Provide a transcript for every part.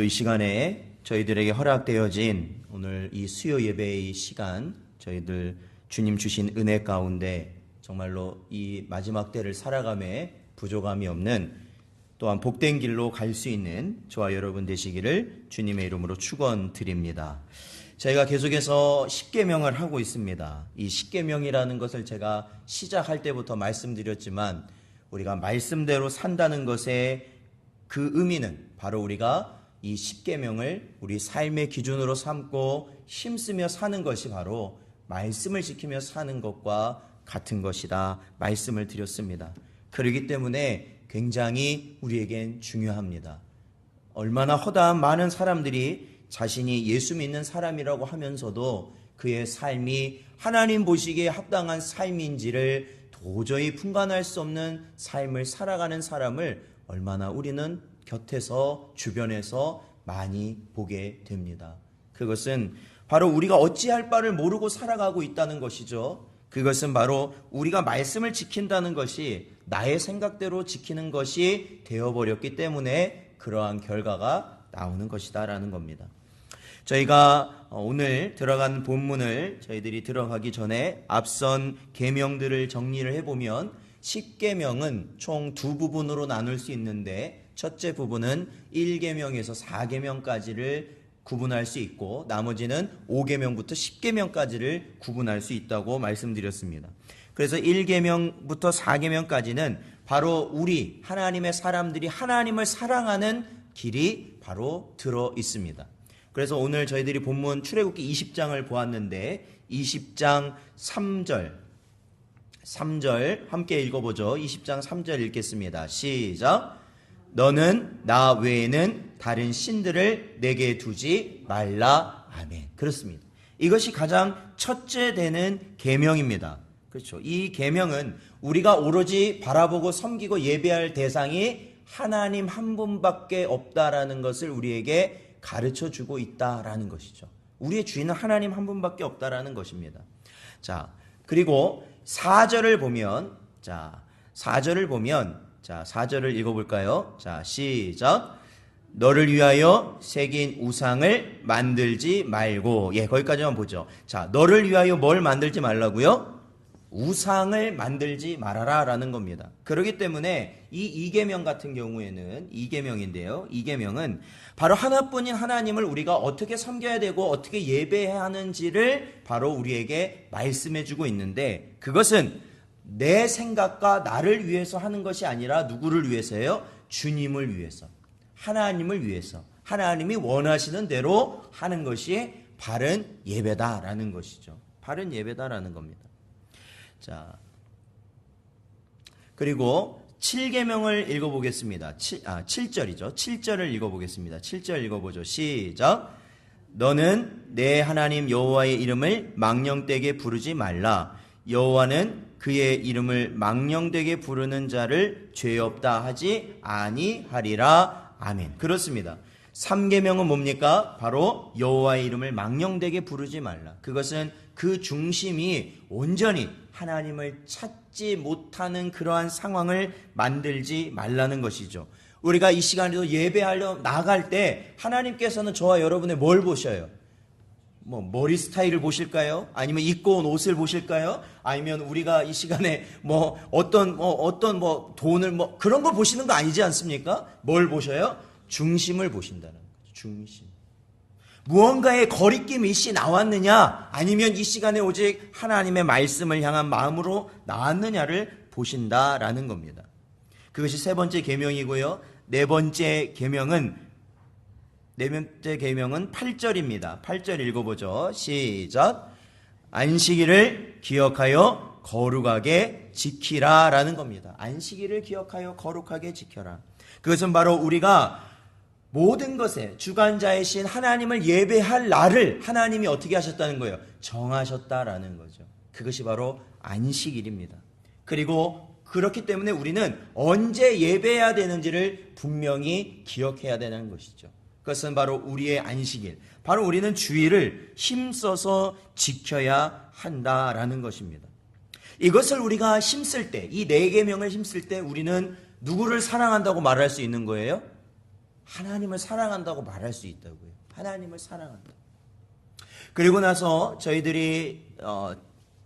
이 시간에 저희들에게 허락되어진 오늘 이 수요 예배의 시간, 저희들 주님 주신 은혜 가운데 정말로 이 마지막 때를 살아감에 부족함이 없는 또한 복된 길로 갈 수 있는 저와 여러분 되시기를 주님의 이름으로 축원드립니다. 저희가 계속해서 십계명을 하고 있습니다. 이 십계명이라는 것을 제가 시작할 때부터 말씀드렸지만 우리가 말씀대로 산다는 것의 그 의미는 바로 우리가 이 십계명을 우리 삶의 기준으로 삼고 힘쓰며 사는 것이 바로 말씀을 지키며 사는 것과 같은 것이다 말씀을 드렸습니다. 그렇기 때문에 굉장히 우리에겐 중요합니다. 얼마나 허다한 많은 사람들이 자신이 예수 믿는 사람이라고 하면서도 그의 삶이 하나님 보시기에 합당한 삶인지를 도저히 분간할 수 없는 삶을 살아가는 사람을 얼마나 우리는 곁에서 주변에서 많이 보게 됩니다. 그것은 바로 우리가 어찌할 바를 모르고 살아가고 있다는 것이죠. 그것은 바로 우리가 말씀을 지킨다는 것이 나의 생각대로 지키는 것이 되어버렸기 때문에 그러한 결과가 나오는 것이다라는 겁니다. 저희가 오늘 들어간 본문을 저희들이 들어가기 전에 앞선 계명들을 정리를 해보면 십계명은 총 두 부분으로 나눌 수 있는데 첫째 부분은 1계명에서 4계명까지를 구분할 수 있고 나머지는 5계명부터 10계명까지를 구분할 수 있다고 말씀드렸습니다. 그래서 1계명부터 4계명까지는 바로 우리 하나님의 사람들이 하나님을 사랑하는 길이 바로 들어 있습니다. 그래서 오늘 저희들이 본문 출애굽기 20장을 보았는데 20장 3절 함께 읽어보죠. 20장 3절 읽겠습니다. 시작. 너는 나 외에는 다른 신들을 내게 두지 말라. 아멘. 그렇습니다. 이것이 가장 첫째 되는 계명입니다. 그렇죠. 이 계명은 우리가 오로지 바라보고 섬기고 예배할 대상이 하나님 한 분밖에 없다라는 것을 우리에게 가르쳐주고 있다라는 것이죠. 우리의 주인은 하나님 한 분밖에 없다라는 것입니다. 자, 그리고 4절을 보면 4절을 읽어볼까요? 자, 시작. 너를 위하여 새긴 우상을 만들지 말고. 거기까지만 보죠. 자, 너를 위하여 뭘 만들지 말라고요? 우상을 만들지 말아라 라는 겁니다. 그렇기 때문에 이 2계명 같은 경우에는 2계명인데요. 2계명은 바로 하나뿐인 하나님을 우리가 어떻게 섬겨야 되고 어떻게 예배해야 하는지를 바로 우리에게 말씀해 주고 있는데 그것은 내 생각과 나를 위해서 하는 것이 아니라 누구를 위해서요? 주님을 위해서, 하나님을 위해서, 하나님이 원하시는 대로 하는 것이 바른 예배다라는 것이죠. 바른 예배다라는 겁니다. 자, 그리고 7계명을 읽어보겠습니다. 7절이죠. 7절을 읽어보겠습니다. 7절 읽어보죠. 시작. 너는 내 하나님 여호와의 이름을 망령되게 부르지 말라. 여호와는 그의 이름을 망령되게 부르는 자를 죄 없다 하지 아니하리라. 아멘. 그렇습니다. 3계명은 뭡니까? 바로 여호와의 이름을 망령되게 부르지 말라. 그것은 그 중심이 온전히 하나님을 찾지 못하는 그러한 상황을 만들지 말라는 것이죠. 우리가 이 시간에도 예배하려 나갈 때 하나님께서는 저와 여러분의 뭘 보셔요? 머리 스타일을 보실까요? 아니면 입고 온 옷을 보실까요? 아니면 우리가 이 시간에 어떤 돈을 그런 걸 보시는 거 아니지 않습니까? 뭘 보셔요? 중심을 보신다는 거죠. 중심. 무언가의 거리낌 일시 나왔느냐 아니면 이 시간에 오직 하나님의 말씀을 향한 마음으로 나왔느냐를 보신다라는 겁니다. 그것이 세 번째 계명이고요. 네 번째 계명은 8절입니다. 8절 읽어보죠. 시작. 안식일을 기억하여 거룩하게 지키라라는 겁니다. 안식일을 기억하여 거룩하게 지켜라. 그것은 바로 우리가 모든 것에 주관자이신 하나님을 예배할 날을 하나님이 어떻게 하셨다는 거예요? 정하셨다라는 거죠. 그것이 바로 안식일입니다. 그리고 그렇기 때문에 우리는 언제 예배해야 되는지를 분명히 기억해야 되는 것이죠. 그것은 바로 우리의 안식일. 바로 우리는 주일을 힘써서 지켜야 한다라는 것입니다. 이것을 우리가 힘쓸 때, 이 4계명을 힘쓸 때 우리는 누구를 사랑한다고 말할 수 있는 거예요? 하나님을 사랑한다고 말할 수 있다고요. 하나님을 사랑한다. 그리고 나서 저희들이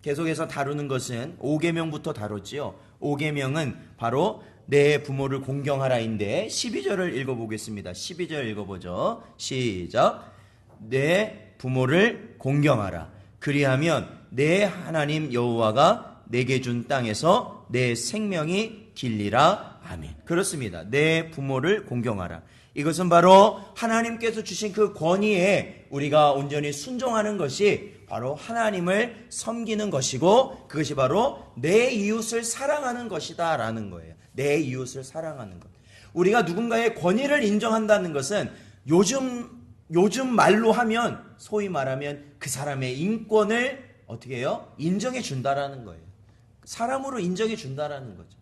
계속해서 다루는 것은 5계명부터 다뤘지요. 5계명은 바로 내 부모를 공경하라인데 12절을 읽어보겠습니다. 12절 읽어보죠. 시작. 내 부모를 공경하라. 그리하면 내 하나님 여호와가 내게 준 땅에서 내 생명이 길리라. 아멘. 그렇습니다. 내 부모를 공경하라. 이것은 바로 하나님께서 주신 그 권위에 우리가 온전히 순종하는 것이 바로 하나님을 섬기는 것이고, 그것이 바로 내 이웃을 사랑하는 것이다 라는 거예요. 내 이웃을 사랑하는 것. 우리가 누군가의 권위를 인정한다는 것은 요즘 말로 하면, 소위 말하면 그 사람의 인권을 어떻게 해요? 인정해 준다라는 거예요. 사람으로 인정해 준다라는 거죠.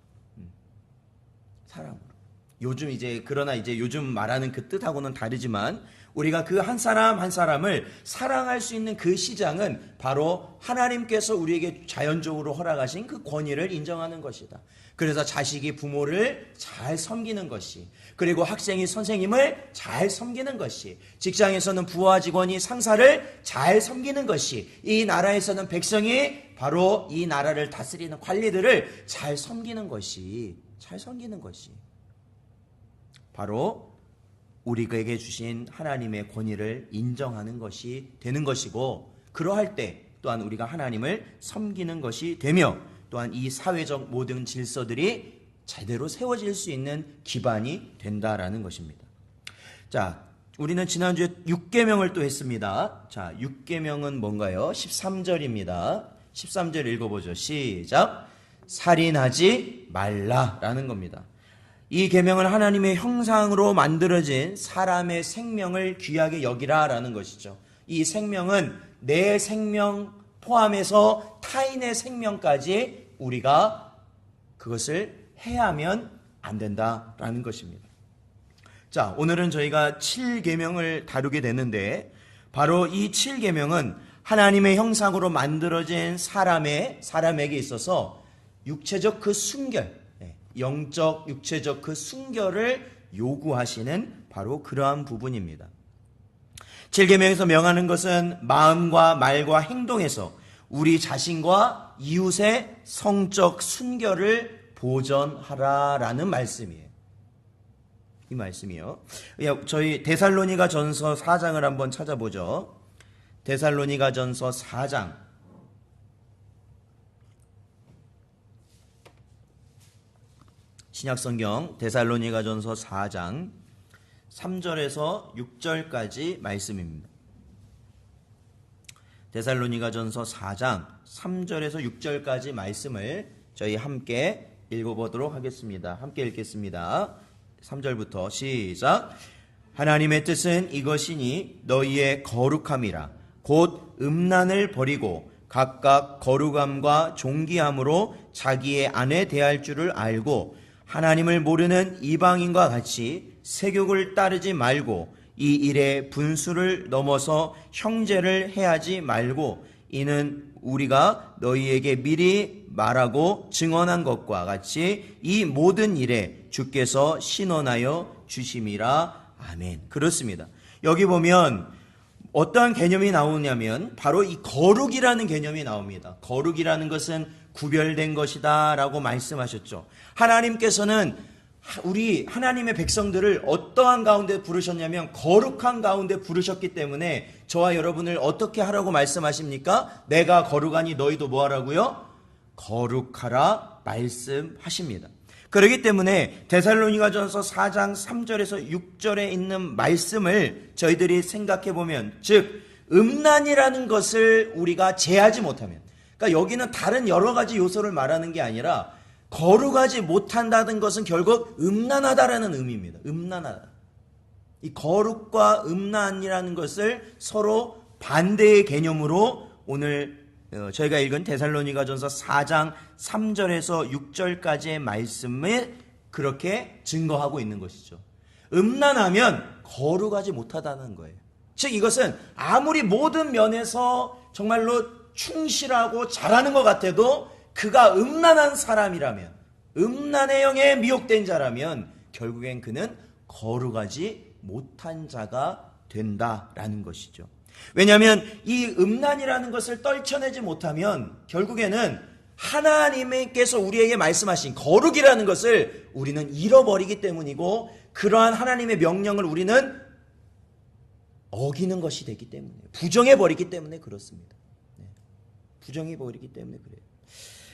사람으로. 그러나 요즘 말하는 그 뜻하고는 다르지만, 우리가 그 한 사람 한 사람을 사랑할 수 있는 그 시장은 바로 하나님께서 우리에게 자연적으로 허락하신 그 권위를 인정하는 것이다. 그래서 자식이 부모를 잘 섬기는 것이, 그리고 학생이 선생님을 잘 섬기는 것이, 직장에서는 부하 직원이 상사를 잘 섬기는 것이, 이 나라에서는 백성이 바로 이 나라를 다스리는 관리들을 잘 섬기는 것이 바로 우리에게 주신 하나님의 권위를 인정하는 것이 되는 것이고, 그러할 때 또한 우리가 하나님을 섬기는 것이 되며, 또한 이 사회적 모든 질서들이 제대로 세워질 수 있는 기반이 된다라는 것입니다. 자, 우리는 지난주에 6계명을 또 했습니다. 자, 6계명은 뭔가요? 13절입니다. 13절 읽어보죠. 시작. 살인하지 말라라는 겁니다. 이 계명은 하나님의 형상으로 만들어진 사람의 생명을 귀하게 여기라라는 것이죠. 이 생명은 내 생명 포함해서 타인의 생명까지 우리가 그것을 해하면 안 된다라는 것입니다. 자, 오늘은 저희가 7계명을 다루게 되는데, 바로 이 7계명은 하나님의 형상으로 만들어진 사람에게 있어서 육체적 그 순결, 영적, 육체적 그 순결을 요구하시는 바로 그러한 부분입니다. 7계명에서 명하는 것은 마음과 말과 행동에서 우리 자신과 이웃의 성적 순결을 보전하라라는 말씀이에요. 이 말씀이요. 저희 데살로니가 전서 4장을 한번 찾아보죠. 데살로니가 전서 4장. 신약성경 데살로니가 전서 4장 3절에서 6절까지 말씀입니다. 데살로니가 전서 4장 3절에서 6절까지 말씀을 저희 함께 읽어보도록 하겠습니다. 함께 읽겠습니다. 3절부터 시작. 하나님의 뜻은 이것이니 너희의 거룩함이라. 곧 음란을 버리고 각각 거룩함과 존귀함으로 자기의 아내 대할 줄을 알고, 하나님을 모르는 이방인과 같이 세욕을 따르지 말고 이 일에 분수를 넘어서 형제를 해하지 말고, 이는 우리가 너희에게 미리 말하고 증언한 것과 같이 이 모든 일에 주께서 신원하여 주심이라. 아멘. 그렇습니다. 여기 보면 어떠한 개념이 나오냐면 바로 이 거룩이라는 개념이 나옵니다. 거룩이라는 것은 구별된 것이다 라고 말씀하셨죠. 하나님께서는 우리 하나님의 백성들을 어떠한 가운데 부르셨냐면 거룩한 가운데 부르셨기 때문에 저와 여러분을 어떻게 하라고 말씀하십니까? 내가 거룩하니 너희도 뭐 하라고요? 거룩하라 말씀하십니다. 그렇기 때문에 데살로니가전서 4장 3절에서 6절에 있는 말씀을 저희들이 생각해 보면, 즉 음란이라는 것을 우리가 제하지 못하면, 그러니까 여기는 다른 여러 가지 요소를 말하는 게 아니라 거룩하지 못한다는 것은 결국 음란하다라는 의미입니다. 음란하다. 이 거룩과 음란이라는 것을 서로 반대의 개념으로 오늘 저희가 읽은 데살로니가전서 4장 3절에서 6절까지의 말씀을 그렇게 증거하고 있는 것이죠. 음란하면 거룩하지 못하다는 거예요. 즉 이것은 아무리 모든 면에서 정말로 충실하고 잘하는 것 같아도 그가 음란한 사람이라면, 음란의 영에 미혹된 자라면 결국엔 그는 거룩하지 못한 자가 된다라는 것이죠. 왜냐하면 이 음란이라는 것을 떨쳐내지 못하면 결국에는 하나님께서 우리에게 말씀하신 거룩이라는 것을 우리는 잃어버리기 때문이고, 그러한 하나님의 명령을 우리는 어기는 것이 되기 때문에, 부정해버리기 때문에 그렇습니다. 부정해버리기 때문에 그래요.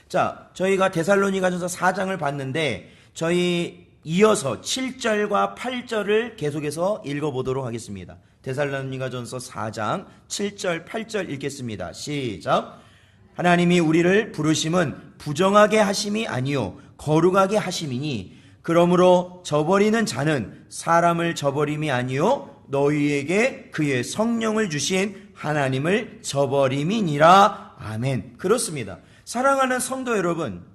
자, 저희가 데살로니가전서 4장을 봤는데 저희 이어서 7절과 8절을 계속해서 읽어보도록 하겠습니다. 데살로니가전서 4장 7절 8절 읽겠습니다. 시작. 하나님이 우리를 부르심은 부정하게 하심이 아니요 거룩하게 하심이니 그러므로 저버리는 자는 사람을 저버림이 아니요 너희에게 그의 성령을 주신 하나님을 저버림이니라. 아멘. 그렇습니다. 사랑하는 성도 여러분,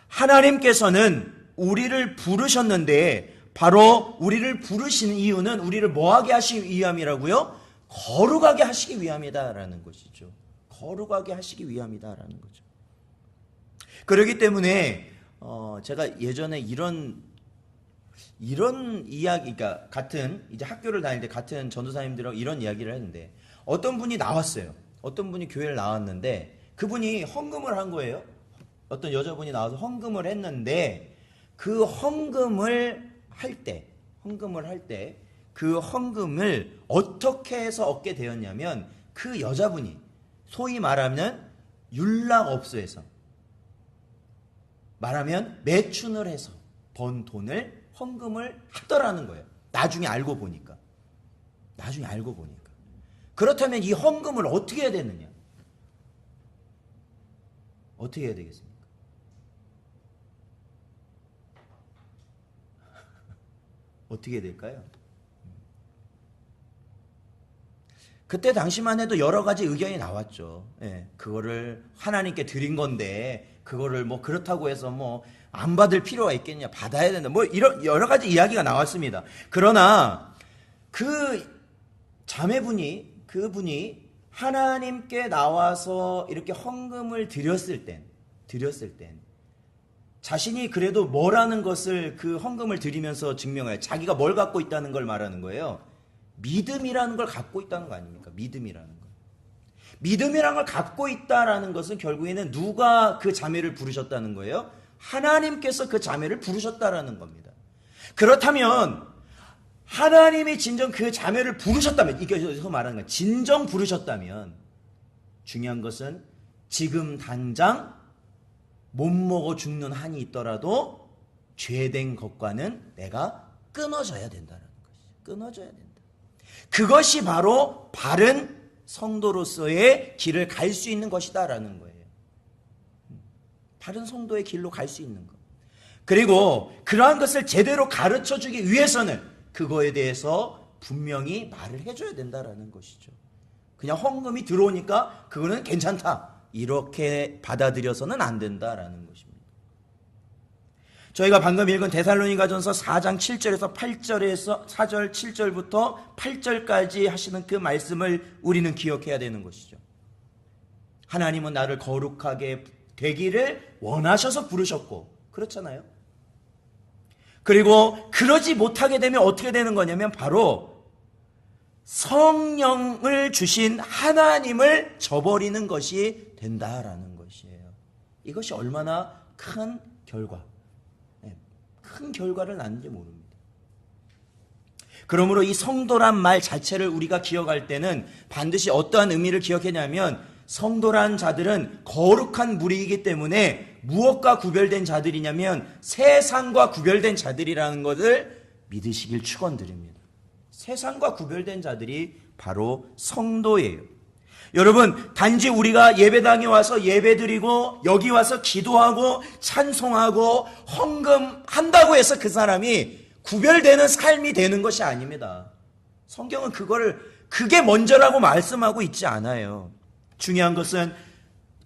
하나님께서는 우리를 부르셨는데 바로 우리를 부르신 이유는 우리를 뭐하게 하시기 위함이라고요? 거룩하게 하시기 위함이다라는 것이죠. 거룩하게 하시기 위함이다라는 거죠. 그렇기 때문에 제가 예전에 이런 이야기가 같은 이제 학교를 다닐 때 같은 전도사님들하고 이런 이야기를 했는데, 어떤 분이 나왔어요. 어떤 분이 교회를 나왔는데 그분이 헌금을 한 거예요. 어떤 여자분이 나와서 헌금을 했는데 그 헌금을 할 때 그 헌금을 어떻게 해서 얻게 되었냐면, 그 여자분이 소위 말하면 율락업소에서 말하면 매춘을 해서 번 돈을 헌금을 하더라는 거예요. 나중에 알고 보니까. 그렇다면 이 헌금을 어떻게 해야 되느냐? 어떻게 해야 되겠습니까? 어떻게 해야 될까요? 그때 당시만 해도 여러 가지 의견이 나왔죠. 예, 그거를 하나님께 드린 건데 그거를 뭐 그렇다고 해서 뭐 안 받을 필요가 있겠냐, 받아야 된다, 뭐 이런 여러 가지 이야기가 나왔습니다. 그러나 그 자매분이, 그분이 하나님께 나와서 이렇게 헌금을 드렸을 땐 자신이 그래도 뭐라는 것을 그 헌금을 드리면서 증명해요. 자기가 뭘 갖고 있다는 걸 말하는 거예요. 믿음이라는 걸 갖고 있다는 거 아닙니까? 믿음이라는 걸 갖고 있다라는 것은 결국에는 누가 그 자매를 부르셨다는 거예요? 하나님께서 그 자매를 부르셨다라는 겁니다. 그렇다면 하나님이 진정 그 자매를 부르셨다면, 이게 여기서 말하는 거예요. 진정 부르셨다면 중요한 것은 지금 당장 못 먹어 죽는 한이 있더라도 죄된 것과는 내가 끊어져야 된다는 것이죠. 끊어져야 된다. 그것이 바로 바른 성도로서의 길을 갈 수 있는 것이다라는 거예요. 바른 성도의 길로 갈 수 있는 것. 그리고 그러한 것을 제대로 가르쳐주기 위해서는 그거에 대해서 분명히 말을 해줘야 된다라는 것이죠. 그냥 헌금이 들어오니까 그거는 괜찮다, 이렇게 받아들여서는 안 된다라는 것입니다. 저희가 방금 읽은 데살로니가전서 4장 7절에서 8절에서 4절 7절부터 8절까지 하시는 그 말씀을 우리는 기억해야 되는 것이죠. 하나님은 나를 거룩하게 되기를 원하셔서 부르셨고, 그렇잖아요. 그리고 그러지 못하게 되면 어떻게 되는 거냐면 바로 성령을 주신 하나님을 저버리는 것이 된다라는 것이에요. 이것이 얼마나 큰 결과를 낳는지 모릅니다. 그러므로 이 성도란 말 자체를 우리가 기억할 때는 반드시 어떠한 의미를 기억하냐면, 성도란 자들은 거룩한 무리이기 때문에 무엇과 구별된 자들이냐면 세상과 구별된 자들이라는 것을 믿으시길 축원드립니다. 세상과 구별된 자들이 바로 성도예요. 여러분, 단지 우리가 예배당에 와서 예배드리고 여기 와서 기도하고 찬송하고 헌금한다고 해서 그 사람이 구별되는 삶이 되는 것이 아닙니다. 성경은 그게 먼저라고 말씀하고 있지 않아요. 중요한 것은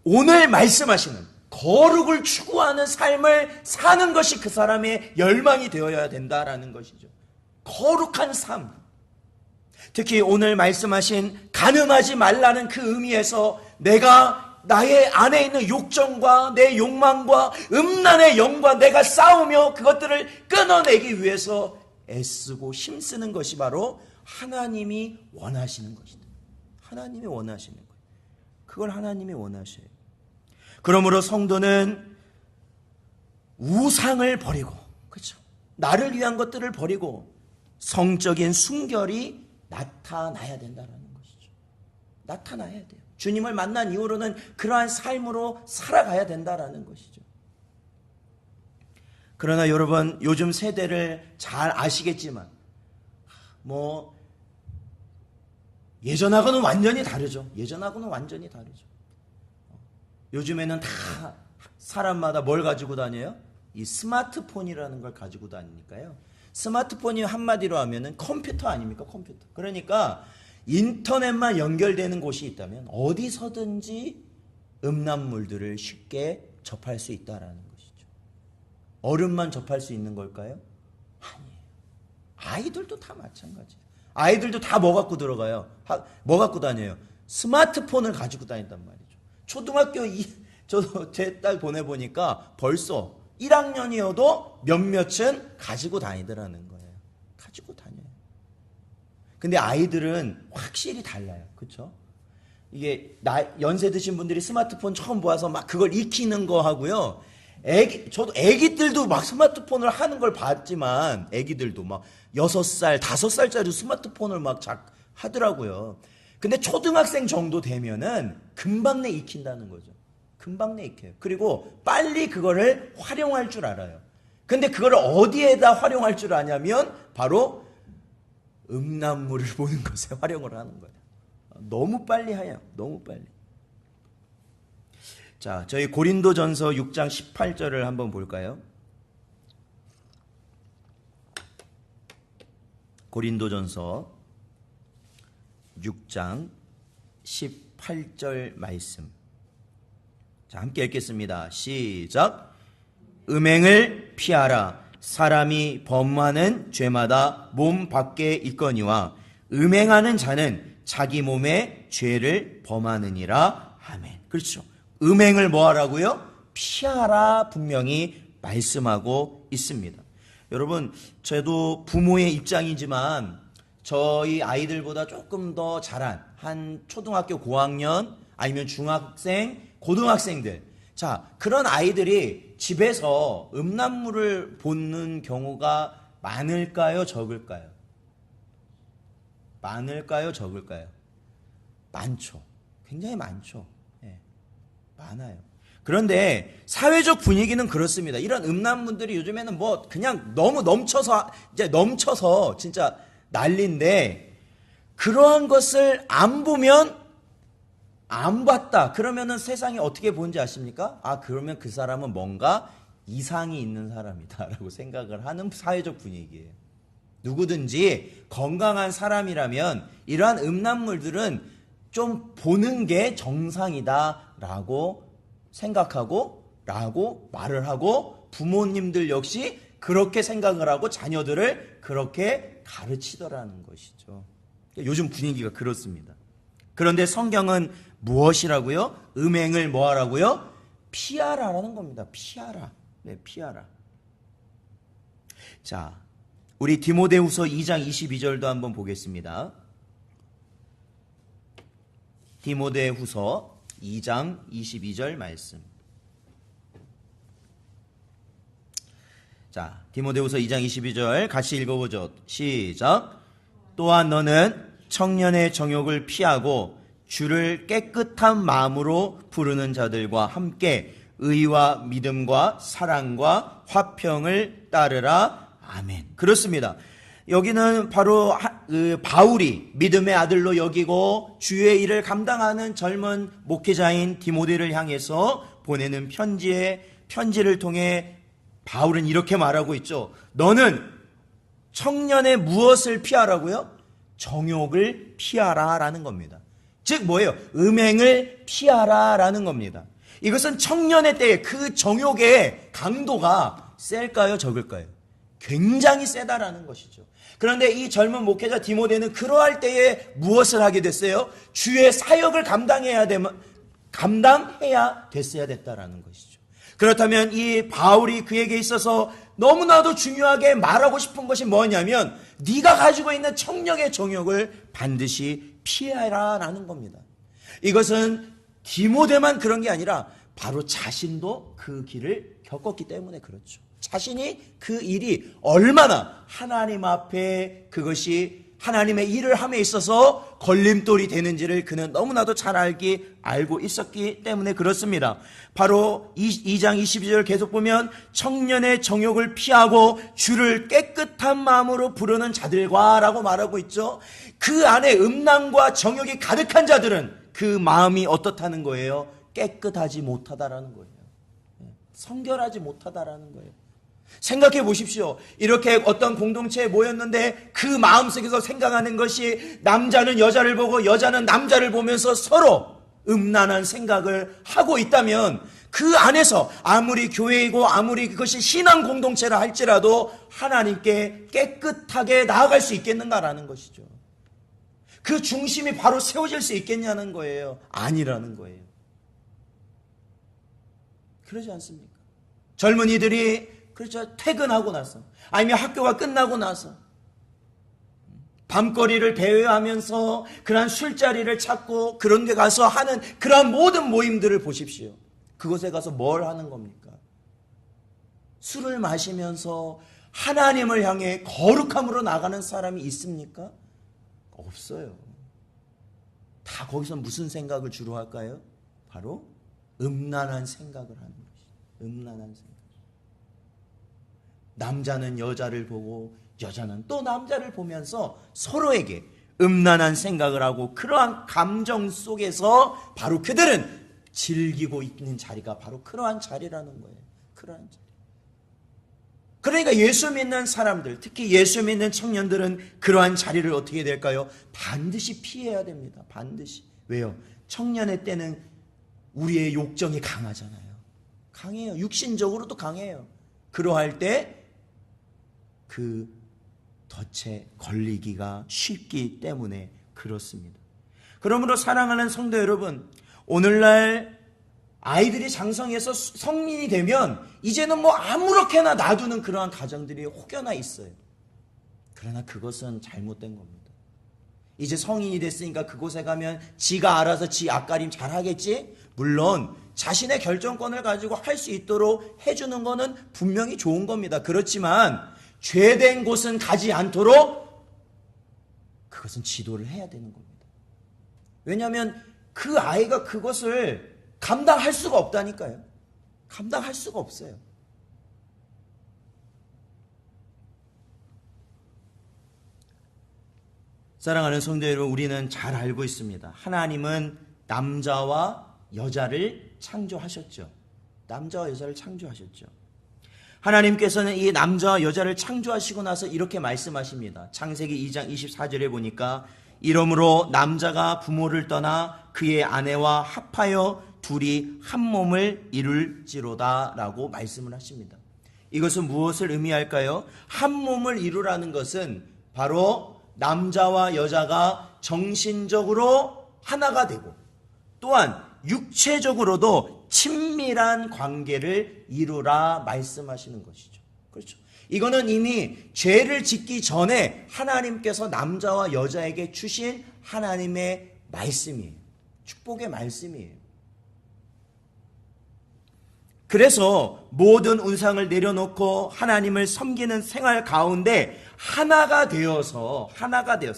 오늘 말씀하시는 거룩을 추구하는 삶을 사는 것이 그 사람의 열망이 되어야 된다라는 것이죠. 거룩한 삶. 특히 오늘 말씀하신 간음하지 말라는 그 의미에서 내가 나의 안에 있는 욕정과 내 욕망과 음란의 영과 내가 싸우며 그것들을 끊어내기 위해서 애쓰고 힘쓰는 것이 바로 하나님이 원하시는 것이다. 하나님이 원하시는 거예요. 그걸 하나님이 원하셔요. 그러므로 성도는 우상을 버리고, 그렇죠? 나를 위한 것들을 버리고 성적인 순결이 나타나야 된다는 것이죠. 나타나야 돼요. 주님을 만난 이후로는 그러한 삶으로 살아가야 된다는 것이죠. 그러나 여러분, 요즘 세대를 잘 아시겠지만 예전하고는 완전히 다르죠. 예전하고는 완전히 다르죠. 요즘에는 다 사람마다 뭘 가지고 다녀요? 이 스마트폰이라는 걸 가지고 다니니까요. 스마트폰이 한마디로 하면은 컴퓨터 아닙니까? 컴퓨터. 그러니까 인터넷만 연결되는 곳이 있다면 어디서든지 음란물들을 쉽게 접할 수 있다라는 것이죠. 어른만 접할 수 있는 걸까요? 아니에요. 아이들도 다 마찬가지예요. 아이들도 다 뭐 갖고 들어가요? 뭐 갖고 다녀요? 스마트폰을 가지고 다닌단 말이죠. 초등학교 저도 제 딸 보내보니까 벌써 1학년이어도 몇몇은 가지고 다니더라는 거예요. 가지고 다녀요. 근데 아이들은 확실히 달라요. 그렇죠? 이게 연세 드신 분들이 스마트폰 처음 보아서 막 그걸 익히는 거 하고요. 저도 애기들도 막 스마트폰을 하는 걸 봤지만 애기들도 막 6살, 5살짜리 스마트폰을 막 하더라고요. 근데 초등학생 정도 되면은 금방 내 익힌다는 거죠. 금방 내 익혀요. 그리고 빨리 그거를 활용할 줄 알아요. 근데 그거를 어디에다 활용할 줄 아냐면 바로 음란물을 보는 것에 활용을 하는 거예요. 너무 빨리 해요. 너무 빨리. 자, 저희 고린도전서 6장 18절을 한번 볼까요? 고린도전서 6장 18절 말씀. 자, 함께 읽겠습니다. 시작. 음행을 피하라. 사람이 범하는 죄마다 몸 밖에 있거니와 음행하는 자는 자기 몸에 죄를 범하느니라. 아멘. 그렇죠. 음행을 뭐 하라고요? 피하라 분명히 말씀하고 있습니다. 여러분, 저도 부모의 입장이지만 저희 아이들보다 조금 더 자란 한 초등학교 고학년 아니면 중학생, 고등학생들, 자, 그런 아이들이 집에서 음란물을 보는 경우가 많을까요? 적을까요? 많을까요? 적을까요? 많죠. 굉장히 많죠. 네, 많아요. 그런데 사회적 분위기는 그렇습니다. 이런 음란물들이 요즘에는 그냥 너무 넘쳐서 진짜 난리인데, 그러한 것을 안 보면 안 봤다. 그러면은 세상이 어떻게 보는지 아십니까? 그러면 그 사람은 뭔가 이상이 있는 사람이다라고 생각을 하는 사회적 분위기예요. 누구든지 건강한 사람이라면 이러한 음란물들은 좀 보는 게 정상이다라고 생각하고 라고 말을 하고 부모님들 역시 그렇게 생각을 하고 자녀들을 그렇게 가르치더라는 것이죠. 요즘 분위기가 그렇습니다. 그런데 성경은 무엇이라고요? 음행을 뭐 하라고요? 피하라라는 겁니다. 피하라. 네, 피하라. 자, 우리 디모데후서 2장 22절도 한번 보겠습니다. 디모데후서 2장 22절 말씀. 자, 디모데후서 2장 22절 같이 읽어보죠. 시작. 또한 너는 청년의 정욕을 피하고 주를 깨끗한 마음으로 부르는 자들과 함께 의와 믿음과 사랑과 화평을 따르라. 아멘. 그렇습니다. 여기는 바로 바울이 믿음의 아들로 여기고 주의 일을 감당하는 젊은 목회자인 디모데를 향해서 보내는 편지를 통해 바울은 이렇게 말하고 있죠. 너는 청년의 무엇을 피하라고요? 정욕을 피하라라는 겁니다. 즉 뭐예요? 음행을 피하라라는 겁니다. 이것은 청년의 때에 그 정욕의 강도가 셀까요? 적을까요? 굉장히 세다라는 것이죠. 그런데 이 젊은 목회자 디모데는 그러할 때에 무엇을 하게 됐어요? 주의 사역을 감당해야 됐어야 됐다라는 것이죠. 그렇다면 이 바울이 그에게 있어서 너무나도 중요하게 말하고 싶은 것이 뭐냐면 네가 가지고 있는 청력의 정욕을 반드시 피해라라는 겁니다. 이것은 디모데만 그런 게 아니라 바로 자신도 그 길을 겪었기 때문에 그렇죠. 자신이 그 일이 얼마나 하나님 앞에 그것이 하나님의 일을 함에 있어서 걸림돌이 되는지를 그는 너무나도 잘 알고 있었기 때문에 그렇습니다. 바로 2장 22절 계속 보면 청년의 정욕을 피하고 주를 깨끗한 마음으로 부르는 자들과 라고 말하고 있죠. 그 안에 음란과 정욕이 가득한 자들은 그 마음이 어떻다는 거예요? 깨끗하지 못하다라는 거예요. 성결하지 못하다라는 거예요. 생각해 보십시오. 이렇게 어떤 공동체에 모였는데 그 마음속에서 생각하는 것이 남자는 여자를 보고 여자는 남자를 보면서 서로 음란한 생각을 하고 있다면 그 안에서 아무리 교회이고 아무리 그것이 신앙 공동체라 할지라도 하나님께 깨끗하게 나아갈 수 있겠는가라는 것이죠. 그 중심이 바로 세워질 수 있겠냐는 거예요. 아니라는 거예요. 그러지 않습니까? 젊은이들이 그렇죠. 퇴근하고 나서 아니면 학교가 끝나고 나서 밤거리를 배회하면서 그러한 술자리를 찾고 그런 데 가서 하는 그러한 모든 모임들을 보십시오. 그곳에 가서 뭘 하는 겁니까? 술을 마시면서 하나님을 향해 거룩함으로 나가는 사람이 있습니까? 없어요. 다 거기서 무슨 생각을 주로 할까요? 바로 음란한 생각을 하는 것이죠. 음란한 생각. 남자는 여자를 보고 여자는 또 남자를 보면서 서로에게 음란한 생각을 하고 그러한 감정 속에서 바로 그들은 즐기고 있는 자리가 바로 그러한 자리라는 거예요. 그러한 자리. 그러니까 예수 믿는 사람들, 특히 예수 믿는 청년들은 그러한 자리를 어떻게 될까요? 반드시 피해야 됩니다. 반드시. 왜요? 청년의 때는 우리의 욕정이 강하잖아요. 강해요. 육신적으로도 강해요. 그러할 때 그 덫에 걸리기가 쉽기 때문에 그렇습니다. 그러므로 사랑하는 성도 여러분, 오늘날 아이들이 장성해서 성인이 되면 이제는 뭐 아무렇게나 놔두는 그러한 가정들이 혹여나 있어요. 그러나 그것은 잘못된 겁니다. 이제 성인이 됐으니까 그곳에 가면 지가 알아서 지 앞가림 잘 하겠지? 물론 자신의 결정권을 가지고 할 수 있도록 해주는 것은 분명히 좋은 겁니다. 그렇지만 죄된 곳은 가지 않도록 그것은 지도를 해야 되는 겁니다. 왜냐하면 그 아이가 그것을 감당할 수가 없다니까요. 감당할 수가 없어요. 사랑하는 성도 여러분, 우리는 잘 알고 있습니다. 하나님은 남자와 여자를 창조하셨죠. 남자와 여자를 창조하셨죠. 하나님께서는 이 남자와 여자를 창조하시고 나서 이렇게 말씀하십니다. 창세기 2장 24절에 보니까 이러므로 남자가 부모를 떠나 그의 아내와 합하여 둘이 한 몸을 이룰지로다 라고 말씀을 하십니다. 이것은 무엇을 의미할까요? 한 몸을 이루라는 것은 바로 남자와 여자가 정신적으로 하나가 되고 또한 육체적으로도 친밀한 관계를 이루라 말씀하시는 것이죠. 그렇죠. 이거는 이미 죄를 짓기 전에 하나님께서 남자와 여자에게 주신 하나님의 말씀이에요. 축복의 말씀이에요. 그래서 모든 운상을 내려놓고 하나님을 섬기는 생활 가운데 하나가 되어서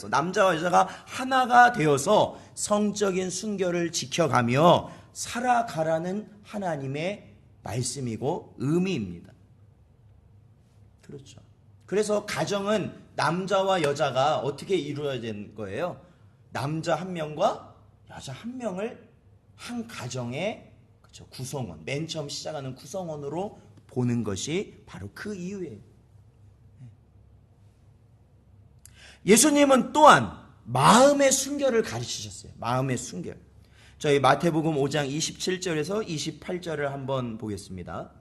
남자와 여자가 하나가 되어서 성적인 순결을 지켜가며 살아가라는 하나님의 말씀이고 의미입니다. 그렇죠. 그래서 가정은 남자와 여자가 어떻게 이루어진 거예요? 남자 한 명과 여자 한 명을 한 가정의 그렇죠. 구성원, 맨 처음 시작하는 구성원으로 보는 것이 바로 그 이유예요. 예수님은 또한 마음의 순결을 가르치셨어요. 마음의 순결. 저희 마태복음 5장 27절에서 28절을 한번 보겠습니다.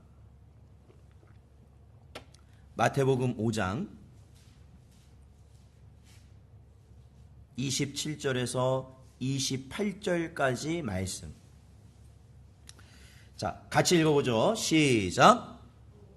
마태복음 5장 27절에서 28절까지 말씀. 자, 같이 읽어보죠. 시작.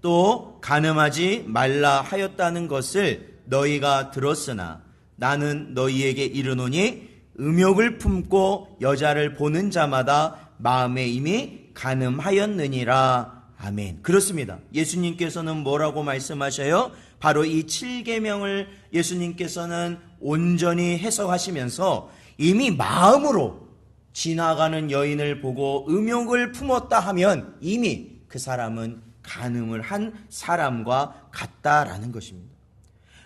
또 간음하지 말라 하였다는 것을 너희가 들었으나 나는 너희에게 이르노니 음욕을 품고 여자를 보는 자마다 마음에 이미 간음하였느니라. 아멘. 그렇습니다. 예수님께서는 뭐라고 말씀하셔요? 바로 이 7계명을 예수님께서는 온전히 해석하시면서 이미 마음으로 지나가는 여인을 보고 음욕을 품었다 하면 이미 그 사람은 간음을 한 사람과 같다라는 것입니다.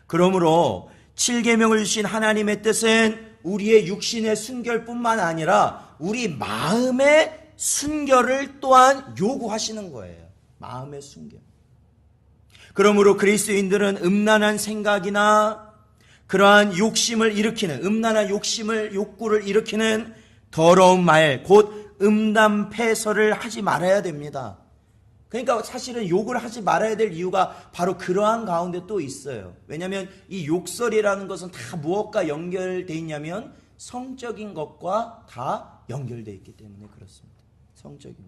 그러므로 7계명을 주신 하나님의 뜻은 우리의 육신의 순결뿐만 아니라 우리 마음의 순결을 또한 요구하시는 거예요. 마음의 순결. 그러므로 그리스도인들은 음란한 생각이나 그러한 욕심을 일으키는, 음란한 욕구를 일으키는 더러운 말, 곧 음담패설을 하지 말아야 됩니다. 그러니까 사실은 욕을 하지 말아야 될 이유가 바로 그러한 가운데 또 있어요. 왜냐하면 이 욕설이라는 것은 다 무엇과 연결되어 있냐면 성적인 것과 다 연결되어 있기 때문에 그렇습니다. 성적인 것.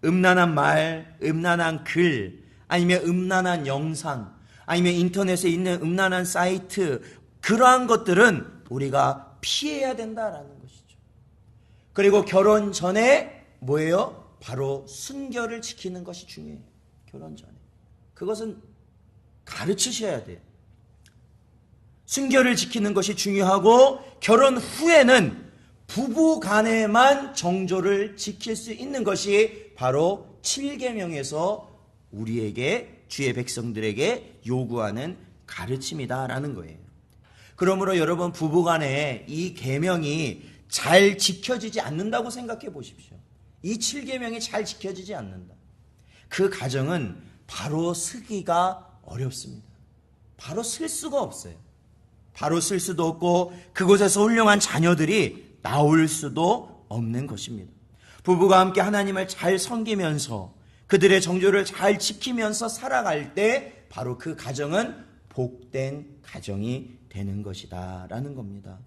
음란한 말, 음란한 글, 아니면 음란한 영상, 아니면 인터넷에 있는 음란한 사이트, 그러한 것들은 우리가 피해야 된다라는 것이죠. 그리고 결혼 전에 뭐예요? 바로 순결을 지키는 것이 중요해요. 결혼 전에. 그것은 가르치셔야 돼요. 순결을 지키는 것이 중요하고 결혼 후에는 부부 간에만 정조를 지킬 수 있는 것이 바로 7계명에서 우리에게, 주의 백성들에게 요구하는 가르침이다라는 거예요. 그러므로 여러분, 부부 간에 이 계명이 잘 지켜지지 않는다고 생각해 보십시오. 이 7계명이 잘 지켜지지 않는다. 그 가정은 바로 서기가 어렵습니다. 바로 쓸 수가 없어요. 바로 쓸 수도 없고 그곳에서 훌륭한 자녀들이 나올 수도 없는 것입니다. 부부가 함께 하나님을 잘 섬기면서 그들의 정조를 잘 지키면서 살아갈 때 바로 그 가정은 복된 가정이 되는 것이다 라는 겁니다.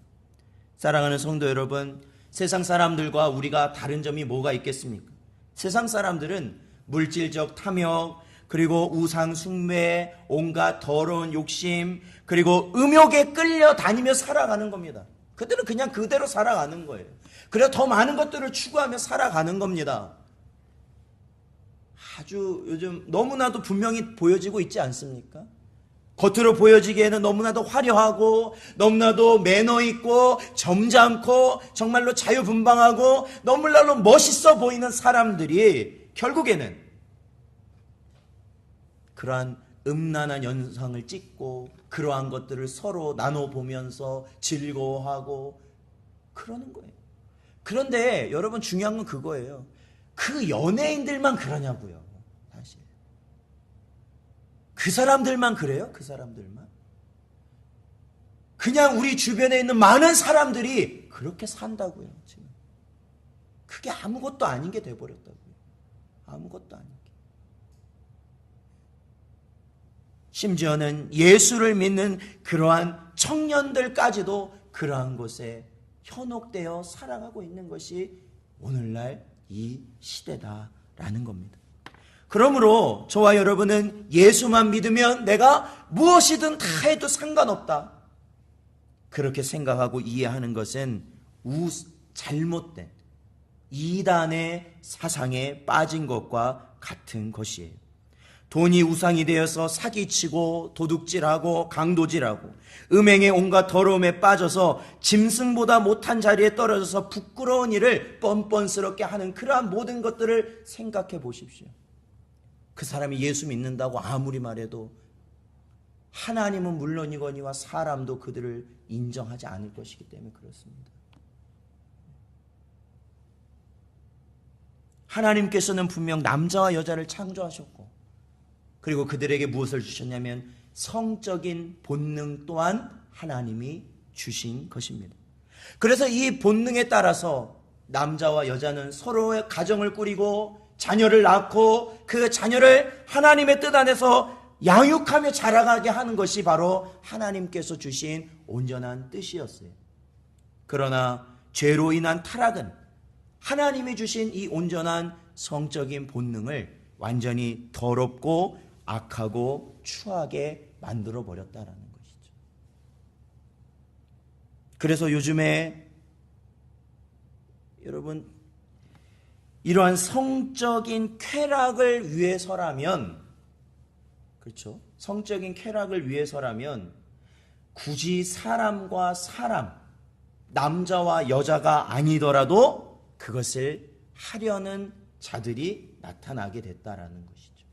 사랑하는 성도 여러분, 세상 사람들과 우리가 다른 점이 뭐가 있겠습니까? 세상 사람들은 물질적 탐욕, 그리고 우상 숭배, 온갖 더러운 욕심, 그리고 음욕에 끌려다니며 살아가는 겁니다. 그들은 그냥 그대로 살아가는 거예요. 그래서 더 많은 것들을 추구하며 살아가는 겁니다. 아주 요즘 너무나도 분명히 보여지고 있지 않습니까? 겉으로 보여지기에는 너무나도 화려하고 너무나도 매너 있고 점잖고 정말로 자유분방하고 너무나도 멋있어 보이는 사람들이 결국에는 그러한 음란한 영상을 찍고 그러한 것들을 서로 나눠보면서 즐거워하고 그러는 거예요. 그런데 여러분, 중요한 건 그거예요. 그 연예인들만 그러냐고요. 사실 그 사람들만 그래요? 그 사람들만? 그냥 우리 주변에 있는 많은 사람들이 그렇게 산다고요. 지금 그게 아무것도 아닌 게 돼버렸다고요. 아무것도 아닌 게. 심지어는 예수를 믿는 그러한 청년들까지도 그러한 곳에 현혹되어 살아가고 있는 것이 오늘날 이 시대다라는 겁니다. 그러므로 저와 여러분은 예수만 믿으면 내가 무엇이든 다 해도 상관없다, 그렇게 생각하고 이해하는 것은 잘못된 이단의 사상에 빠진 것과 같은 것이에요. 돈이 우상이 되어서 사기치고 도둑질하고 강도질하고 음행의 온갖 더러움에 빠져서 짐승보다 못한 자리에 떨어져서 부끄러운 일을 뻔뻔스럽게 하는 그러한 모든 것들을 생각해 보십시오. 그 사람이 예수 믿는다고 아무리 말해도 하나님은 물론이거니와 사람도 그들을 인정하지 않을 것이기 때문에 그렇습니다. 하나님께서는 분명 남자와 여자를 창조하셨고 그리고 그들에게 무엇을 주셨냐면 성적인 본능 또한 하나님이 주신 것입니다. 그래서 이 본능에 따라서 남자와 여자는 서로의 가정을 꾸리고 자녀를 낳고 그 자녀를 하나님의 뜻 안에서 양육하며 자라가게 하는 것이 바로 하나님께서 주신 온전한 뜻이었어요. 그러나 죄로 인한 타락은 하나님이 주신 이 온전한 성적인 본능을 완전히 더럽고 악하고 추하게 만들어 버렸다라는 것이죠. 그래서 요즘에 여러분, 이러한 성적인 쾌락을 위해서라면, 그렇죠? 성적인 쾌락을 위해서라면 굳이 사람과 사람, 남자와 여자가 아니더라도 그것을 하려는 자들이 나타나게 됐다라는 것이죠.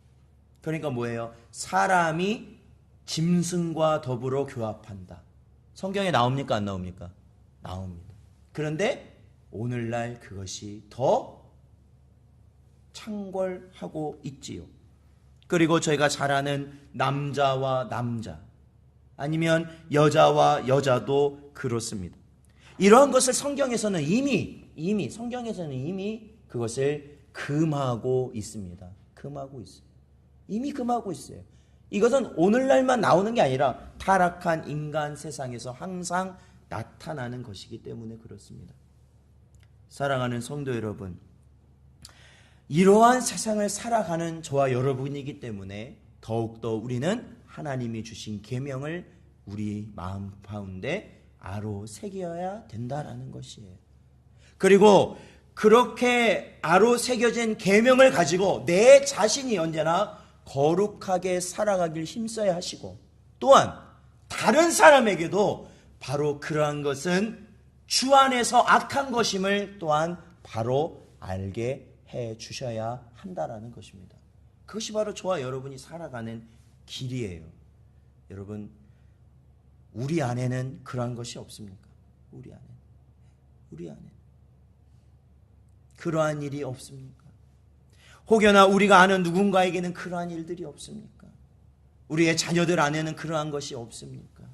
그러니까 뭐예요? 사람이 짐승과 더불어 교합한다. 성경에 나옵니까? 안 나옵니까? 나옵니다. 그런데 오늘날 그것이 더 창궐하고 있지요. 그리고 저희가 잘 아는 남자와 남자, 아니면 여자와 여자도 그렇습니다. 이러한 것을 성경에서는 이미 성경에서는 이미 그것을 금하고 있습니다. 금하고 있어요. 이미 금하고 있어요. 이것은 오늘날만 나오는 게 아니라 타락한 인간 세상에서 항상 나타나는 것이기 때문에 그렇습니다. 사랑하는 성도 여러분, 이러한 세상을 살아가는 저와 여러분이기 때문에 더욱더 우리는 하나님이 주신 계명을 우리 마음 가운데 아로 새겨야 된다라는 것이에요. 그리고 그렇게 아로 새겨진 계명을 가지고 내 자신이 언제나 거룩하게 살아가길 힘써야 하시고, 또한 다른 사람에게도 바로 그러한 것은 주 안에서 악한 것임을 또한 바로 알게 해 주셔야 한다라는 것입니다. 그것이 바로 저와 여러분이 살아가는 길이에요. 여러분, 우리 안에는 그러한 것이 없습니까? 우리 안에 그러한 일이 없습니까? 혹여나 우리가 아는 누군가에게는 그러한 일들이 없습니까? 우리의 자녀들 안에는 그러한 것이 없습니까?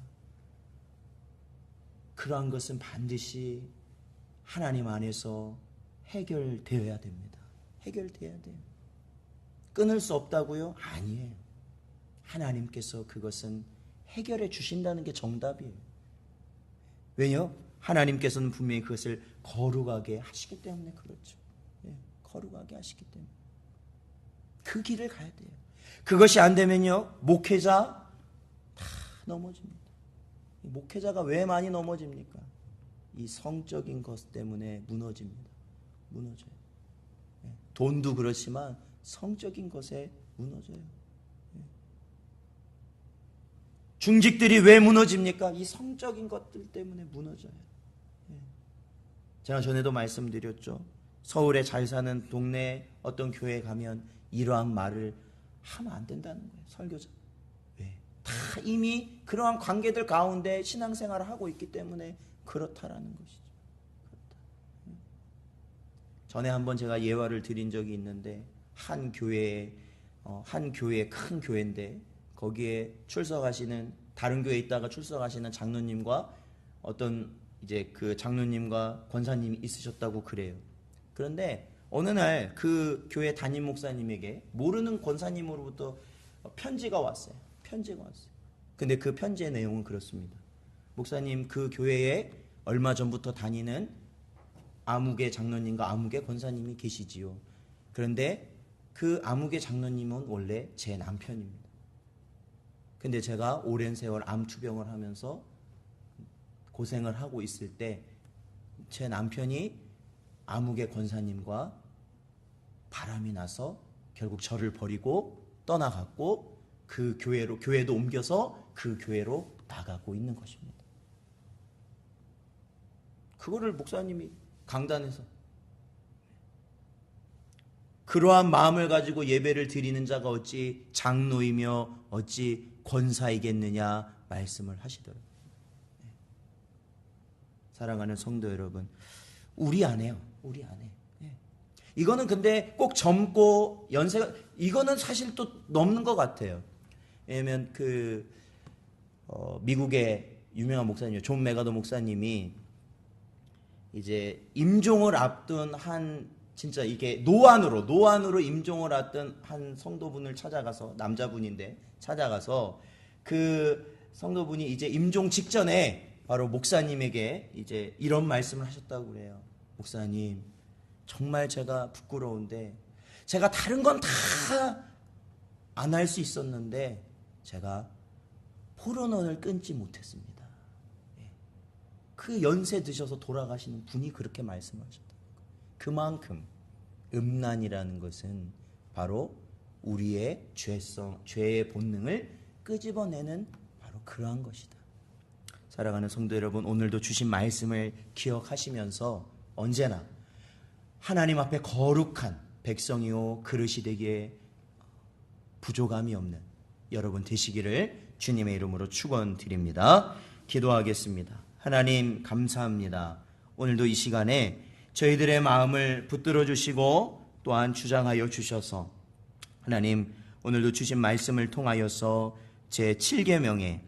그러한 것은 반드시 하나님 안에서 해결되어야 됩니다. 해결돼야 돼요. 끊을 수 없다고요? 아니에요. 하나님께서 그것은 해결해 주신다는 게 정답이에요. 왜요? 하나님께서는 분명히 그것을 거룩하게 하시기 때문에 그렇죠. 거룩하게 하시기 때문에 그 길을 가야 돼요. 그것이 안 되면요, 목회자 다 넘어집니다. 목회자가 왜 많이 넘어집니까? 이 성적인 것 때문에 무너집니다. 무너져요. 돈도 그렇지만 성적인 것에 무너져요. 중직들이 왜 무너집니까? 이 성적인 것들 때문에 무너져요. 제가 전에도 말씀드렸죠. 서울에 잘 사는 동네 어떤 교회에 가면 이러한 말을 하면 안 된다는 거예요. 설교자. 왜? 다 이미 그러한 관계들 가운데 신앙생활을 하고 있기 때문에 그렇다라는 것이죠. 그렇다. 전에 한번 제가 예화를 드린 적이 있는데, 한 교회 큰 교회인데 거기에 출석하시는, 다른 교회에 있다가 출석하시는 장로님과 어떤 이제 그 장로님과 권사님이 있으셨다고 그래요. 그런데 어느 날 그 교회 담임 목사님에게 모르는 권사님으로부터 편지가 왔어요. 근데 그 편지의 내용은 그렇습니다. 목사님, 그 교회에 얼마 전부터 다니는 아무개 장로님과 아무개 권사님이 계시지요. 그런데 그 아무개 장로님은 원래 제 남편입니다. 근데 제가 오랜 세월 암투병을 하면서 고생을 하고 있을 때 제 남편이 아무개 권사님과 바람이 나서 결국 저를 버리고 떠나갔고, 그 교회도 옮겨서 그 교회로 나가고 있는 것입니다. 그거를 목사님이 강단에서, 그러한 마음을 가지고 예배를 드리는 자가 어찌 장로이며 어찌 권사이겠느냐 말씀을 하시더라고요. 사랑하는 성도 여러분, 우리 안에 이거는 근데 꼭 젊고 연세가, 이거는 사실 또 넘는 것 같아요. 왜냐면 미국의 유명한 목사님 존 메가더 목사님이 이제 임종을 앞둔 한, 진짜 이게 노안으로 임종을 앞둔 한 성도분을 찾아가서, 남자분인데 찾아가서 그 성도분이 이제 임종 직전에 바로 목사님에게 이제 이런 말씀을 하셨다고 그래요. 목사님, 정말 제가 부끄러운데 제가 다른 건 다 안 할 수 있었는데 제가 포로넌을 끊지 못했습니다. 그 연세 드셔서 돌아가시는 분이 그렇게 말씀하셨다. 그만큼 음란이라는 것은 바로 우리의 죄의 본능을 끄집어내는 바로 그러한 것이다. 사랑하는 성도 여러분, 오늘도 주신 말씀을 기억하시면서 언제나 하나님 앞에 거룩한 백성이요 그릇이 되기에 부족함이 없는 여러분 되시기를 주님의 이름으로 축원드립니다. 기도하겠습니다. 하나님 감사합니다. 오늘도 이 시간에 저희들의 마음을 붙들어 주시고 또한 주장하여 주셔서 하나님 오늘도 주신 말씀을 통하여서 제7계명에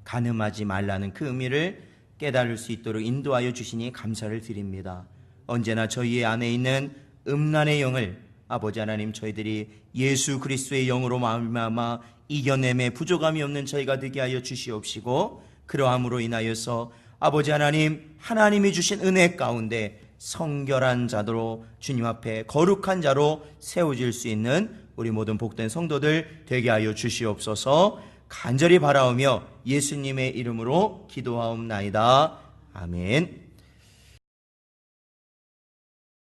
간음하지 말라는 그 의미를 깨달을 수 있도록 인도하여 주시니 감사를 드립니다. 언제나 저희 안에 있는 음란의 영을 아버지 하나님 저희들이 예수 그리스도의 영으로 말미암아 이겨냄에 부족함이 없는 저희가 되게 하여 주시옵시고 그러함으로 인하여서 아버지 하나님 하나님이 주신 은혜 가운데 성결한 자로 주님 앞에 거룩한 자로 세워질 수 있는 우리 모든 복된 성도들 되게 하여 주시옵소서. 간절히 바라오며 예수님의 이름으로 기도하옵나이다. 아멘.